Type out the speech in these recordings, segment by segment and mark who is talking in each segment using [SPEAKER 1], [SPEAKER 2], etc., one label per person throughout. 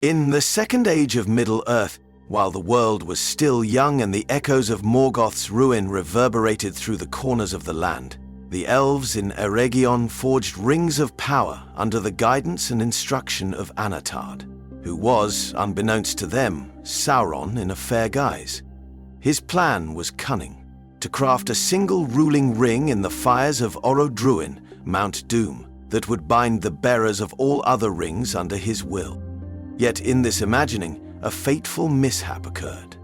[SPEAKER 1] In the Second Age of Middle-earth, while the world was still young and the echoes of Morgoth's ruin reverberated through the corners of the land, the elves in Eregion forged rings of power under the guidance and instruction of Anatard, who was, unbeknownst to them, Sauron in a fair guise. His plan was cunning, to craft a single ruling ring in the fires of Orodruin, Mount Doom, that would bind the bearers of all other rings under his will. Yet in this imagining, a fateful mishap occurred.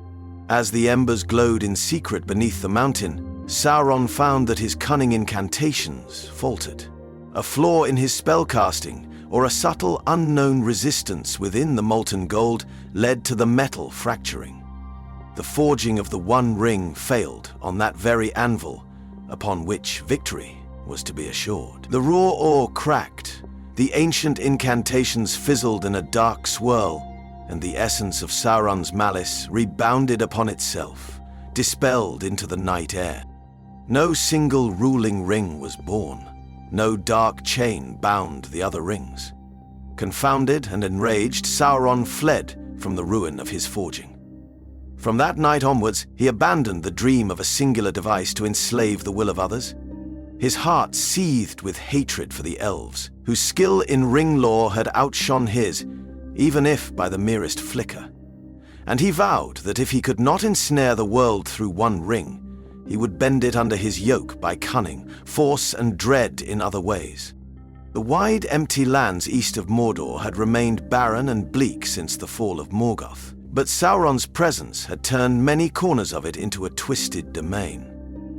[SPEAKER 1] As the embers glowed in secret beneath the mountain, Sauron found that his cunning incantations faltered. A flaw in his spellcasting, or a subtle unknown resistance within the molten gold, led to the metal fracturing. The forging of the One Ring failed on that very anvil, upon which victory was to be assured. The raw ore cracked, the ancient incantations fizzled in a dark swirl, and the essence of Sauron's malice rebounded upon itself, dispelled into the night air. No single ruling ring was born. No dark chain bound the other rings. Confounded and enraged, Sauron fled from the ruin of his forging. From that night onwards, he abandoned the dream of a singular device to enslave the will of others. His heart seethed with hatred for the elves, whose skill in ring lore had outshone his, even if by the merest flicker. And he vowed that if he could not ensnare the world through one ring, he would bend it under his yoke by cunning, force, and dread in other ways. The wide, empty lands east of Mordor had remained barren and bleak since the fall of Morgoth, but Sauron's presence had turned many corners of it into a twisted domain.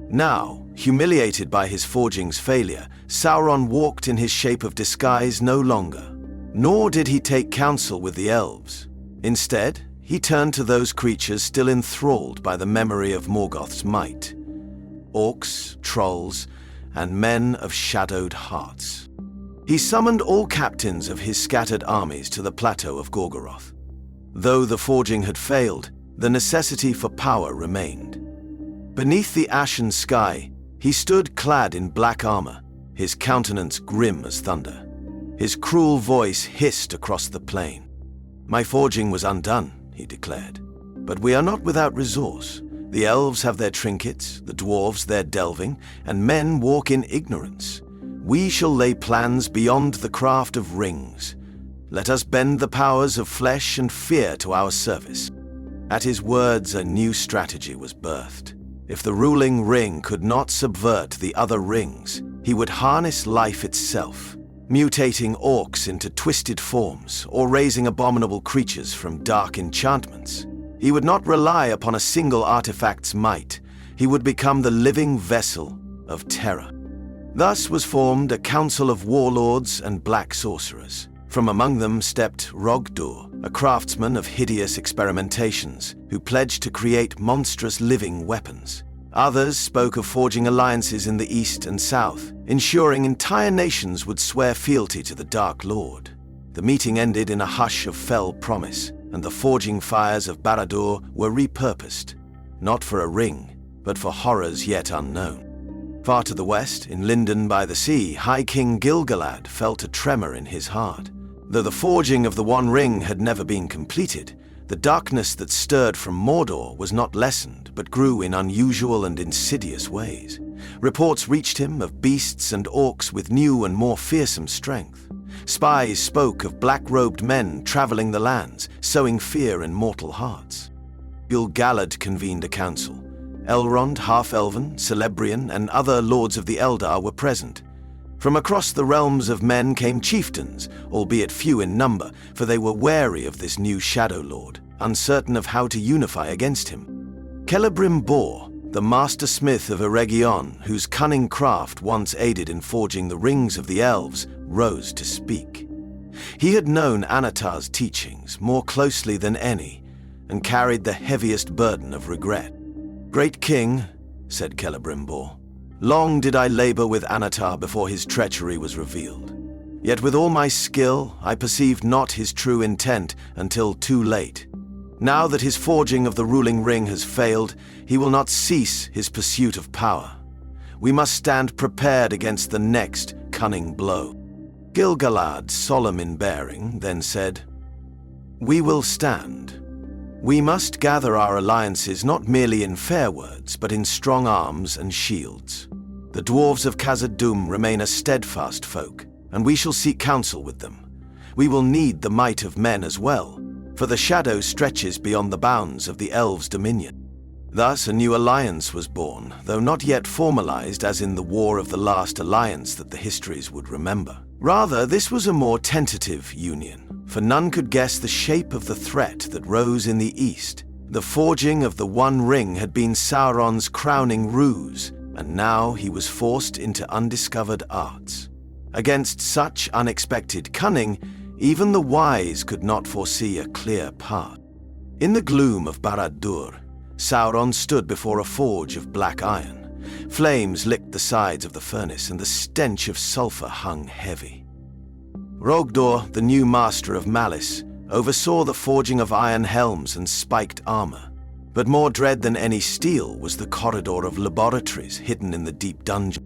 [SPEAKER 1] Now, humiliated by his forging's failure, Sauron walked in his shape of disguise no longer. Nor did he take counsel with the elves. Instead, he turned to those creatures still enthralled by the memory of Morgoth's might. Orcs, trolls, and men of shadowed hearts. He summoned all captains of his scattered armies to the plateau of Gorgoroth. Though the forging had failed, the necessity for power remained. Beneath the ashen sky, he stood clad in black armor, his countenance grim as thunder. His cruel voice hissed across the plain. "My forging was undone," he declared. "But we are not without resource. The elves have their trinkets, the dwarves their delving, and men walk in ignorance. We shall lay plans beyond the craft of rings. Let us bend the powers of flesh and fear to our service." At his words, a new strategy was birthed. If the ruling ring could not subvert the other rings, he would harness life itself, mutating orcs into twisted forms or raising abominable creatures from dark enchantments. He would not rely upon a single artifact's might. He would become the living vessel of terror. Thus was formed a council of warlords and black sorcerers. From among them stepped Rogdur, a craftsman of hideous experimentations, who pledged to create monstrous living weapons. Others spoke of forging alliances in the east and south, ensuring entire nations would swear fealty to the Dark Lord. The meeting ended in a hush of fell promise, and the forging fires of Barad-dûr were repurposed, not for a ring, but for horrors yet unknown. Far to the west, in Lindon by the Sea, High King Gil-galad felt a tremor in his heart. Though the forging of the One Ring had never been completed, the darkness that stirred from Mordor was not lessened, but grew in unusual and insidious ways. Reports reached him of beasts and orcs with new and more fearsome strength. Spies spoke of black-robed men traveling the lands, sowing fear in mortal hearts. Gil-galad convened a council. Elrond, Half-Elven, Celebrian, and other lords of the Eldar were present. From across the realms of men came chieftains, albeit few in number, for they were wary of this new Shadow Lord, uncertain of how to unify against him. Celebrimbor, the master smith of Eregion, whose cunning craft once aided in forging the rings of the elves, rose to speak. He had known Anatar's teachings more closely than any, and carried the heaviest burden of regret. "Great King," said Celebrimbor, "long did I labor with Anatar before his treachery was revealed. Yet with all my skill, I perceived not his true intent until too late. Now that his forging of the ruling ring has failed, he will not cease his pursuit of power. We must stand prepared against the next cunning blow." Gil-galad, solemn in bearing, then said, We will stand. We must gather our alliances not merely in fair words, but in strong arms and shields. The dwarves of Khazad-dûm remain a steadfast folk, and we shall seek counsel with them. We will need the might of men as well, for the shadow stretches beyond the bounds of the elves' dominion. Thus a new alliance was born, though not yet formalized as in the War of the Last Alliance that the histories would remember. Rather, this was a more tentative union, for none could guess the shape of the threat that rose in the east. The forging of the One Ring had been Sauron's crowning ruse, and now he was forced into undiscovered arts. Against such unexpected cunning, even the wise could not foresee a clear path. In the gloom of Barad-dûr, Sauron stood before a forge of black iron. Flames licked the sides of the furnace, and the stench of sulfur hung heavy. Rhogdor, the new master of malice, oversaw the forging of iron helms and spiked armor. But more dread than any steel was the corridor of laboratories hidden in the deep dungeon.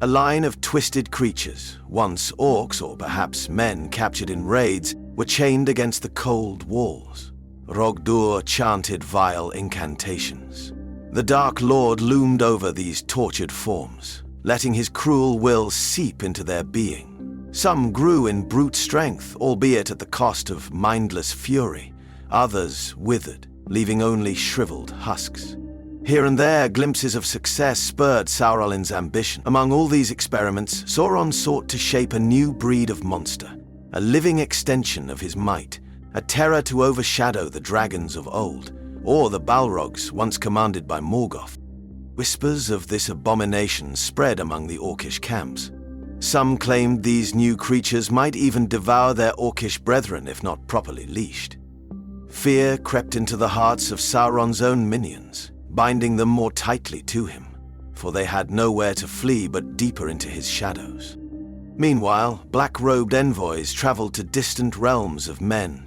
[SPEAKER 1] A line of twisted creatures, once orcs or perhaps men captured in raids, were chained against the cold walls. Rhogdor chanted vile incantations. The Dark Lord loomed over these tortured forms, letting his cruel will seep into their being. Some grew in brute strength, albeit at the cost of mindless fury. Others withered, leaving only shriveled husks. Here and there, glimpses of success spurred Sauron's ambition. Among all these experiments, Sauron sought to shape a new breed of monster, a living extension of his might, a terror to overshadow the dragons of old, or the Balrogs once commanded by Morgoth. Whispers of this abomination spread among the Orcish camps. Some claimed these new creatures might even devour their Orcish brethren if not properly leashed. Fear crept into the hearts of Sauron's own minions, binding them more tightly to him, for they had nowhere to flee but deeper into his shadows. Meanwhile, black-robed envoys traveled to distant realms of men,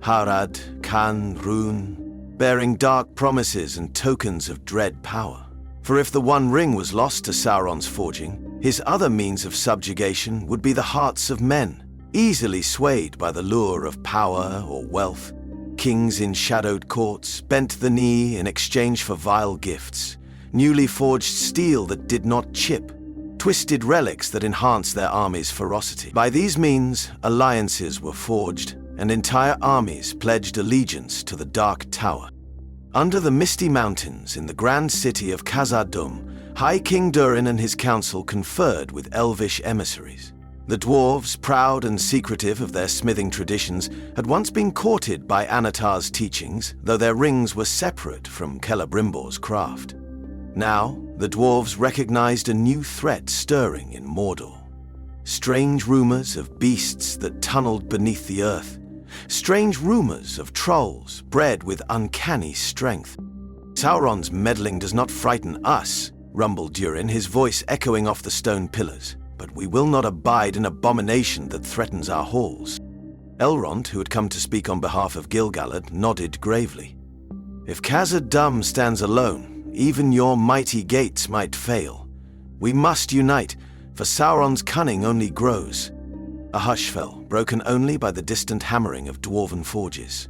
[SPEAKER 1] Harad, Khan, Rhûn, bearing dark promises and tokens of dread power. For if the One Ring was lost to Sauron's forging, his other means of subjugation would be the hearts of men, easily swayed by the lure of power or wealth. Kings in shadowed courts bent the knee in exchange for vile gifts, newly forged steel that did not chip, twisted relics that enhanced their armies' ferocity. By these means, alliances were forged, and entire armies pledged allegiance to the Dark Tower. Under the misty mountains in the grand city of Khazad-dûm, High King Durin and his council conferred with elvish emissaries. The dwarves, proud and secretive of their smithing traditions, had once been courted by Anatar's teachings, though their rings were separate from Celebrimbor's craft. Now, the dwarves recognized a new threat stirring in Mordor. Strange rumors of beasts that tunneled beneath the earth. Strange rumors of trolls bred with uncanny strength. Sauron's meddling does not frighten us, rumbled Durin, his voice echoing off the stone pillars. But we will not abide an abomination that threatens our halls. Elrond, who had come to speak on behalf of Gil-galad, nodded gravely. If Khazad-dûm stands alone, even your mighty gates might fail. We must unite, for Sauron's cunning only grows. A hush fell, broken only by the distant hammering of dwarven forges.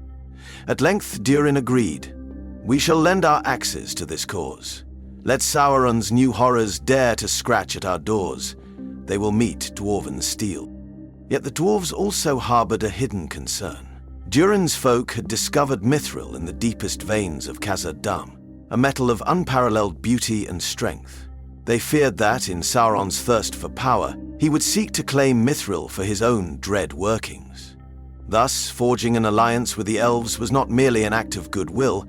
[SPEAKER 1] At length Durin agreed. We shall lend our axes to this cause. Let Sauron's new horrors dare to scratch at our doors. They will meet dwarven steel. Yet the dwarves also harbored a hidden concern. Durin's folk had discovered mithril in the deepest veins of Khazad-dûm, a metal of unparalleled beauty and strength. They feared that, in Sauron's thirst for power, he would seek to claim mithril for his own dread workings. Thus, forging an alliance with the elves was not merely an act of goodwill,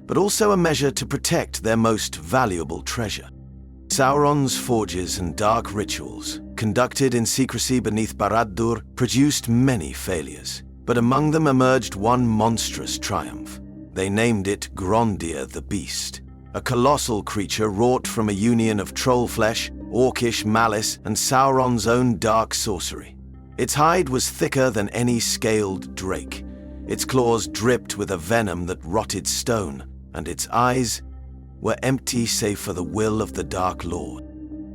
[SPEAKER 1] but also a measure to protect their most valuable treasure. Sauron's forges and dark rituals, conducted in secrecy beneath Barad-dûr, produced many failures, but among them emerged one monstrous triumph. They named it Grondir the Beast, a colossal creature wrought from a union of troll flesh, orcish malice, and Sauron's own dark sorcery. Its hide was thicker than any scaled drake, its claws dripped with a venom that rotted stone, and its eyes were empty save for the will of the Dark Lord.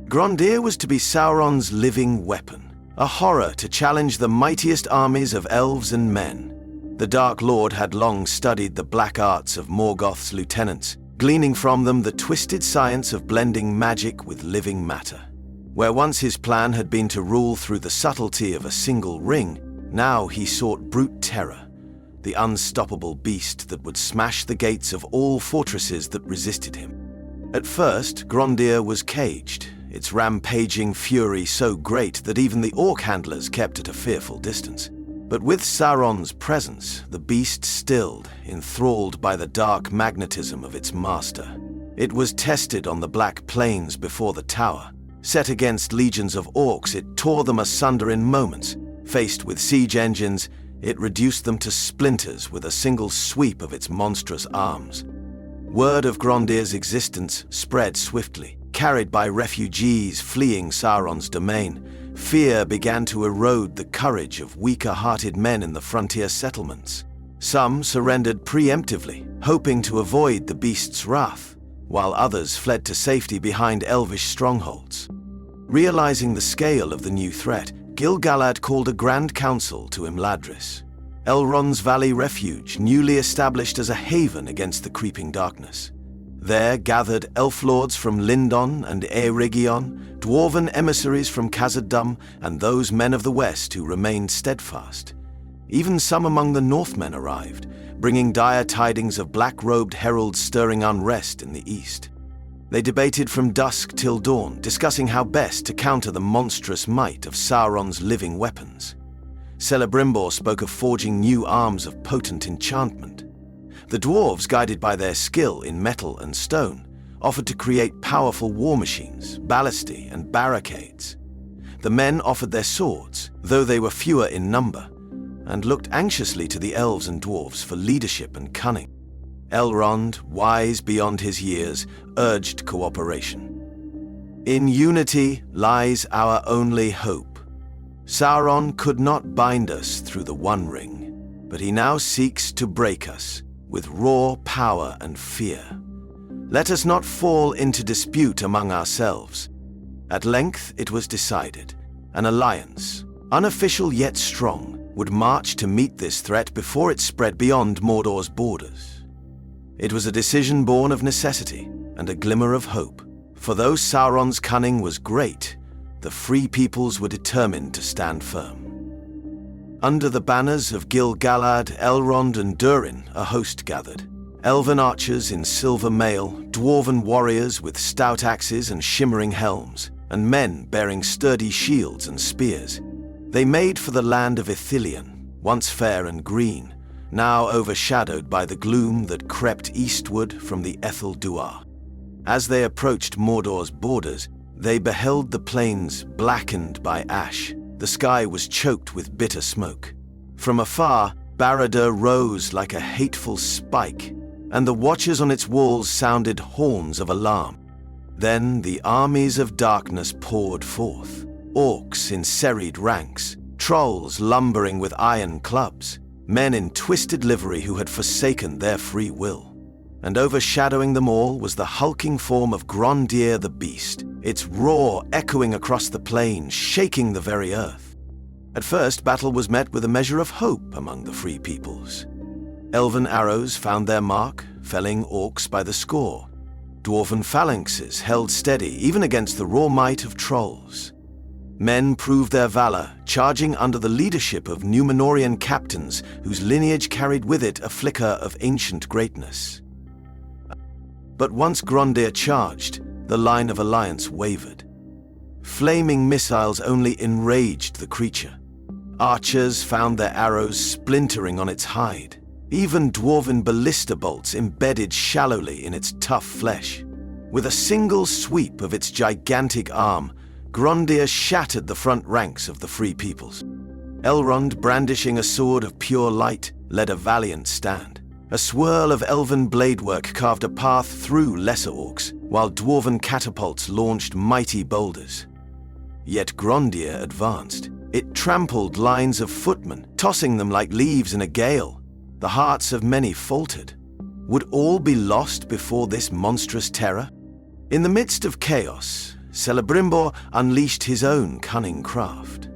[SPEAKER 1] Grondir was to be Sauron's living weapon, a horror to challenge the mightiest armies of elves and men. The Dark Lord had long studied the black arts of Morgoth's lieutenants, gleaning from them the twisted science of blending magic with living matter. Where once his plan had been to rule through the subtlety of a single ring, now he sought brute terror, the unstoppable beast that would smash the gates of all fortresses that resisted him. At first, Grondir was caged, its rampaging fury so great that even the orc handlers kept at a fearful distance. But with Sauron's presence, the beast stilled, enthralled by the dark magnetism of its master. It was tested on the Black Plains before the tower. Set against legions of orcs, it tore them asunder in moments. Faced with siege engines, it reduced them to splinters with a single sweep of its monstrous arms. Word of Grondir's existence spread swiftly. Carried by refugees fleeing Sauron's domain, fear began to erode the courage of weaker-hearted men in the frontier settlements. Some surrendered preemptively, hoping to avoid the beast's wrath, while others fled to safety behind elvish strongholds. Realizing the scale of the new threat, Gil-galad called a grand council to Imladris, Elrond's valley refuge, newly established as a haven against the creeping darkness. There gathered elf lords from Lindon and Eregion, dwarven emissaries from Khazad-dûm, and those men of the west who remained steadfast. Even some among the Northmen arrived, bringing dire tidings of black-robed heralds stirring unrest in the east. They debated from dusk till dawn, discussing how best to counter the monstrous might of Sauron's living weapons. Celebrimbor spoke of forging new arms of potent enchantment. The dwarves, guided by their skill in metal and stone, offered to create powerful war machines, ballistae, and barricades. The men offered their swords, though they were fewer in number, and looked anxiously to the elves and dwarves for leadership and cunning. Elrond, wise beyond his years, urged cooperation. In unity lies our only hope. Sauron could not bind us through the One Ring, but he now seeks to break us with raw power and fear. Let us not fall into dispute among ourselves. At length it was decided. An alliance, unofficial yet strong, would march to meet this threat before it spread beyond Mordor's borders. It was a decision born of necessity and a glimmer of hope, for though Sauron's cunning was great, the free peoples were determined to stand firm. Under the banners of Gil-galad, Elrond, and Durin, a host gathered. Elven archers in silver mail, dwarven warriors with stout axes and shimmering helms, and men bearing sturdy shields and spears. They made for the land of Ithilien, once fair and green, now overshadowed by the gloom that crept eastward from the Ethel Duar. As they approached Mordor's borders, they beheld the plains blackened by ash. The sky was choked with bitter smoke. From afar, Barad-dûr rose like a hateful spike, and the watchers on its walls sounded horns of alarm. Then the armies of darkness poured forth. Orcs in serried ranks, trolls lumbering with iron clubs, men in twisted livery who had forsaken their free will. And overshadowing them all was the hulking form of Grondir the Beast, its roar echoing across the plain, shaking the very earth. At first, battle was met with a measure of hope among the free peoples. Elven arrows found their mark, felling orcs by the score. Dwarven phalanxes held steady even against the raw might of trolls. Men proved their valor, charging under the leadership of Númenórean captains whose lineage carried with it a flicker of ancient greatness. But once Grondir charged, the line of alliance wavered. Flaming missiles only enraged the creature. Archers found their arrows splintering on its hide. Even dwarven ballista bolts embedded shallowly in its tough flesh. With a single sweep of its gigantic arm, Grondir shattered the front ranks of the free peoples. Elrond, brandishing a sword of pure light, led a valiant stand. A swirl of elven bladework carved a path through lesser orcs, while dwarven catapults launched mighty boulders. Yet Grondir advanced. It trampled lines of footmen, tossing them like leaves in a gale. The hearts of many faltered. Would all be lost before this monstrous terror? In the midst of chaos, Celebrimbor unleashed his own cunning craft.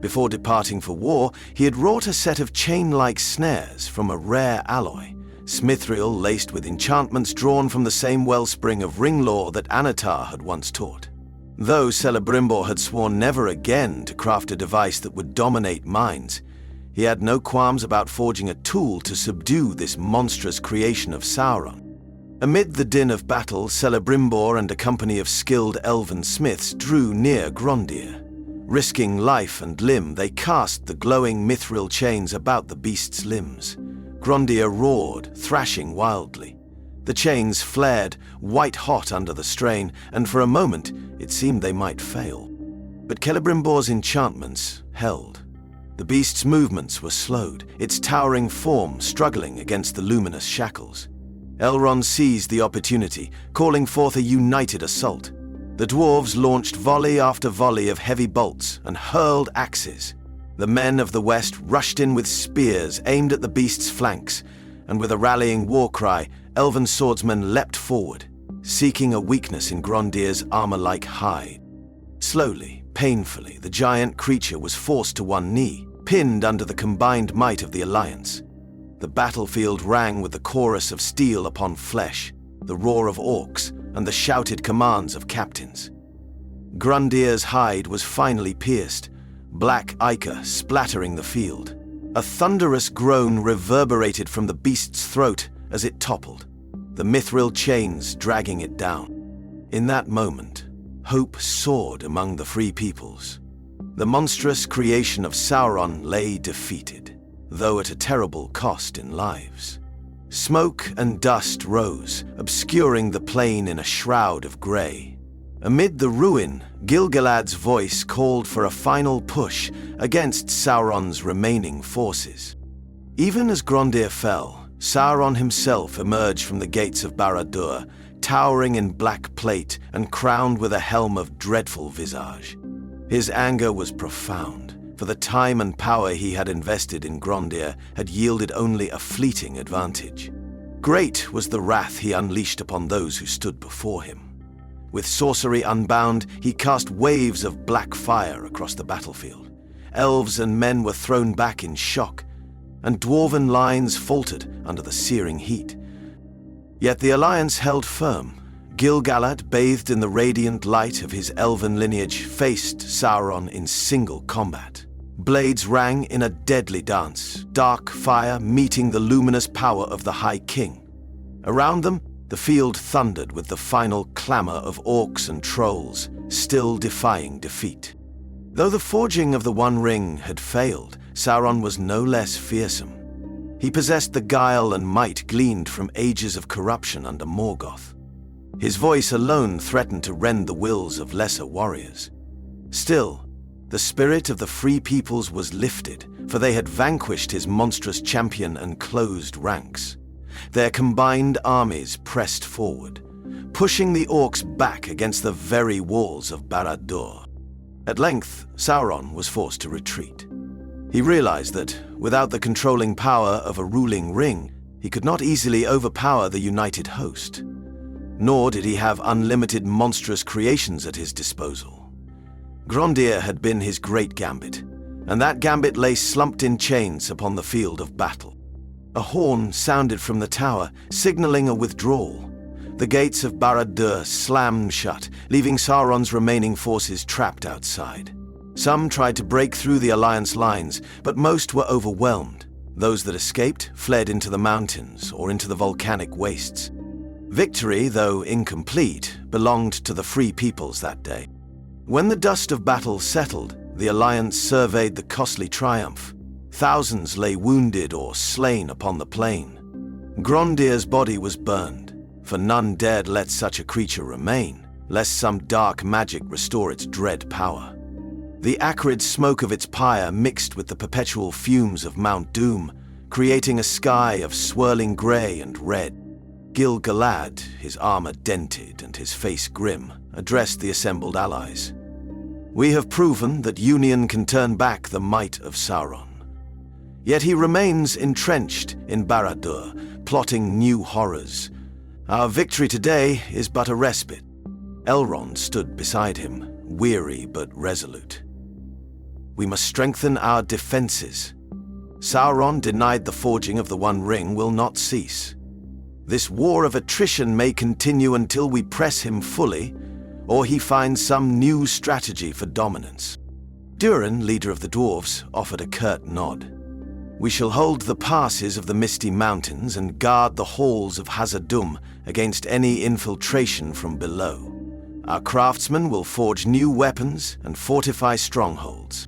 [SPEAKER 1] Before departing for war, he had wrought a set of chain-like snares from a rare alloy, mithril laced with enchantments drawn from the same wellspring of ring lore that Anatar had once taught. Though Celebrimbor had sworn never again to craft a device that would dominate minds, he had no qualms about forging a tool to subdue this monstrous creation of Sauron. Amid the din of battle, Celebrimbor and a company of skilled elven smiths drew near Grondir. Risking life and limb, they cast the glowing mithril chains about the beast's limbs. Grondir roared, thrashing wildly. The chains flared, white-hot under the strain, and for a moment it seemed they might fail. But Celebrimbor's enchantments held. The beast's movements were slowed, its towering form struggling against the luminous shackles. Elrond seized the opportunity, calling forth a united assault. The dwarves launched volley after volley of heavy bolts and hurled axes. The men of the west rushed in with spears aimed at the beast's flanks, and with a rallying war cry, elven swordsmen leapt forward, seeking a weakness in Grondir's armor-like hide. Slowly, painfully, the giant creature was forced to one knee, pinned under the combined might of the Alliance. The battlefield rang with the chorus of steel upon flesh, the roar of orcs, and the shouted commands of captains. Grundir's hide was finally pierced, black ichor splattering the field. A thunderous groan reverberated from the beast's throat as it toppled, the mithril chains dragging it down. In that moment, hope soared among the free peoples. The monstrous creation of Sauron lay defeated, though at a terrible cost in lives. Smoke and dust rose, obscuring the plain in a shroud of grey. Amid the ruin, Gil-galad's voice called for a final push against Sauron's remaining forces. Even as Grondir fell, Sauron himself emerged from the gates of Barad-dûr, towering in black plate and crowned with a helm of dreadful visage. His anger was profound, for the time and power he had invested in Grondir had yielded only a fleeting advantage. Great was the wrath he unleashed upon those who stood before him. With sorcery unbound, he cast waves of black fire across the battlefield. Elves and men were thrown back in shock, and dwarven lines faltered under the searing heat. Yet the Alliance held firm. Gil-galad, bathed in the radiant light of his elven lineage, faced Sauron in single combat. Blades rang in a deadly dance, dark fire meeting the luminous power of the High King. Around them, the field thundered with the final clamor of orcs and trolls, still defying defeat. Though the forging of the One Ring had failed, Sauron was no less fearsome. He possessed the guile and might gleaned from ages of corruption under Morgoth. His voice alone threatened to rend the wills of lesser warriors. Still, the spirit of the free peoples was lifted, for they had vanquished his monstrous champion and closed ranks. Their combined armies pressed forward, pushing the orcs back against the very walls of Barad-dûr. At length, Sauron was forced to retreat. He realized that, without the controlling power of a ruling ring, he could not easily overpower the united host. Nor did he have unlimited monstrous creations at his disposal. Grondir had been his great gambit, and that gambit lay slumped in chains upon the field of battle. A horn sounded from the tower, signaling a withdrawal. The gates of Barad-dûr slammed shut, leaving Sauron's remaining forces trapped outside. Some tried to break through the Alliance lines, but most were overwhelmed. Those that escaped fled into the mountains or into the volcanic wastes. Victory, though incomplete, belonged to the free peoples that day. When the dust of battle settled, the Alliance surveyed the costly triumph. Thousands lay wounded or slain upon the plain. Grondir's body was burned, for none dared let such a creature remain, lest some dark magic restore its dread power. The acrid smoke of its pyre mixed with the perpetual fumes of Mount Doom, creating a sky of swirling grey and red. Gil-galad, his armor dented and his face grim, addressed the assembled allies. "We have proven that union can turn back the might of Sauron. Yet he remains entrenched in Barad-dûr, plotting new horrors. Our victory today is but a respite." Elrond stood beside him, weary but resolute. We must strengthen our defenses. Sauron, denied the forging of the One Ring, will not cease. This war of attrition may continue until we press him fully, or he finds some new strategy for dominance. Durin, leader of the dwarves, offered a curt nod. We shall hold the passes of the Misty Mountains and guard the halls of Hazad-dûm against any infiltration from below. Our craftsmen will forge new weapons and fortify strongholds.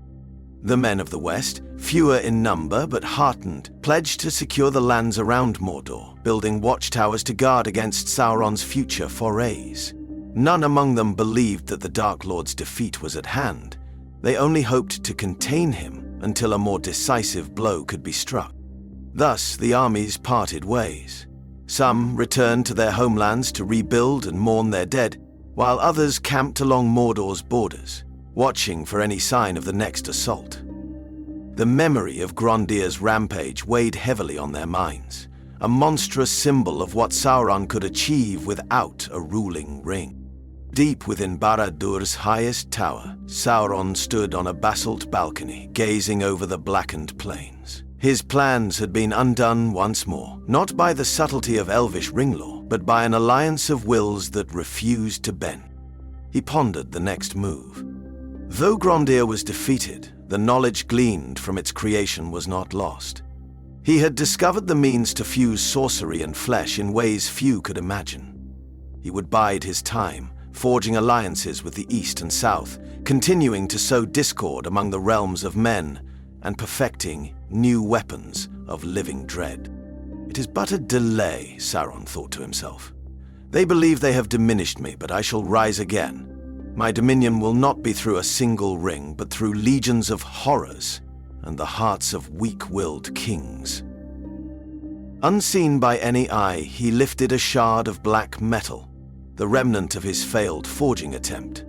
[SPEAKER 1] The men of the West, fewer in number but heartened, pledged to secure the lands around Mordor, building watchtowers to guard against Sauron's future forays. None among them believed that the Dark Lord's defeat was at hand. They only hoped to contain him until a more decisive blow could be struck. Thus, the armies parted ways. Some returned to their homelands to rebuild and mourn their dead, while others camped along Mordor's borders, watching for any sign of the next assault. The memory of Grondir's rampage weighed heavily on their minds, a monstrous symbol of what Sauron could achieve without a ruling ring. Deep within Barad-dûr's highest tower, Sauron stood on a basalt balcony, gazing over the blackened plains. His plans had been undone once more, not by the subtlety of elvish ringlaw, but by an alliance of wills that refused to bend. He pondered the next move. Though Grondir was defeated, the knowledge gleaned from its creation was not lost. He had discovered the means to fuse sorcery and flesh in ways few could imagine. He would bide his time, forging alliances with the East and South, continuing to sow discord among the realms of men, and perfecting new weapons of living dread. It is but a delay, Sauron thought to himself. They believe they have diminished me, but I shall rise again. My dominion will not be through a single ring, but through legions of horrors and the hearts of weak-willed kings. Unseen by any eye, he lifted a shard of black metal, the remnant of his failed forging attempt.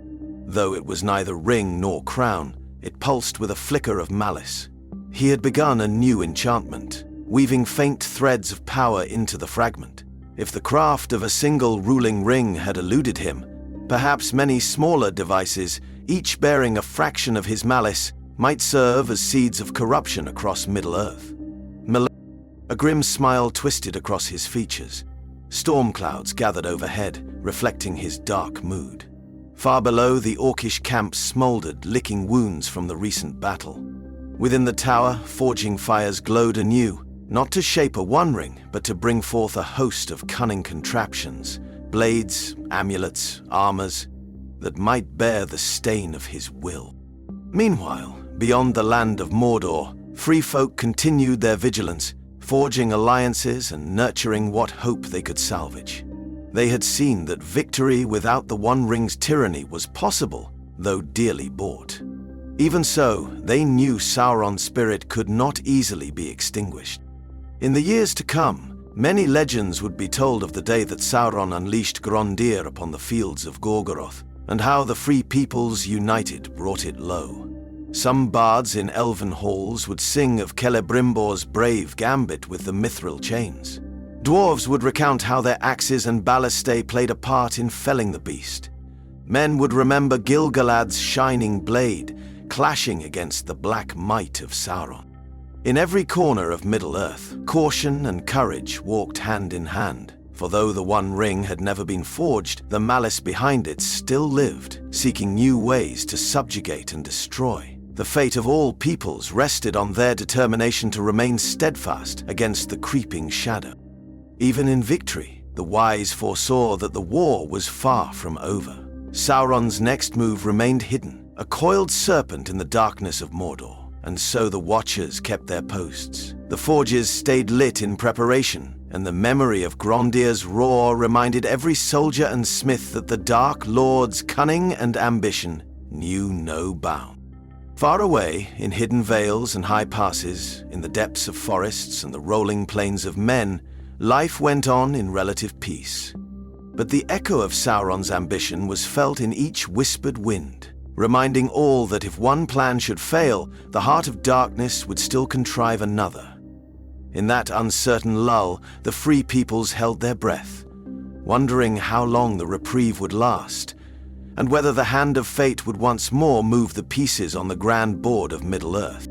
[SPEAKER 1] Though it was neither ring nor crown, it pulsed with a flicker of malice. He had begun a new enchantment, weaving faint threads of power into the fragment. If the craft of a single ruling ring had eluded him, perhaps many smaller devices, each bearing a fraction of his malice, might serve as seeds of corruption across Middle-earth. A grim smile twisted across his features. Storm clouds gathered overhead, reflecting his dark mood. Far below, the Orcish camp smoldered, licking wounds from the recent battle. Within the tower, forging fires glowed anew, not to shape a One Ring, but to bring forth a host of cunning contraptions, blades, amulets, armors, that might bear the stain of his will. Meanwhile, beyond the land of Mordor, free folk continued their vigilance, forging alliances and nurturing what hope they could salvage. They had seen that victory without the One Ring's tyranny was possible, though dearly bought. Even so, they knew Sauron's spirit could not easily be extinguished. In the years to come, many legends would be told of the day that Sauron unleashed Grondir upon the fields of Gorgoroth, and how the free peoples united brought it low. Some bards in elven halls would sing of Celebrimbor's brave gambit with the mithril chains. Dwarves would recount how their axes and ballistae played a part in felling the beast. Men would remember Gil-galad's shining blade, clashing against the black might of Sauron. In every corner of Middle-earth, caution and courage walked hand in hand, for though the One Ring had never been forged, the malice behind it still lived, seeking new ways to subjugate and destroy. The fate of all peoples rested on their determination to remain steadfast against the creeping shadow. Even in victory, the wise foresaw that the war was far from over. Sauron's next move remained hidden, a coiled serpent in the darkness of Mordor, and so the Watchers kept their posts. The forges stayed lit in preparation, and the memory of Grondir's roar reminded every soldier and smith that the Dark Lord's cunning and ambition knew no bounds. Far away, in hidden vales and high passes, in the depths of forests and the rolling plains of men, life went on in relative peace. But the echo of Sauron's ambition was felt in each whispered wind, reminding all that if one plan should fail, the heart of darkness would still contrive another. In that uncertain lull, the free peoples held their breath, wondering how long the reprieve would last, and whether the hand of fate would once more move the pieces on the grand board of Middle-earth.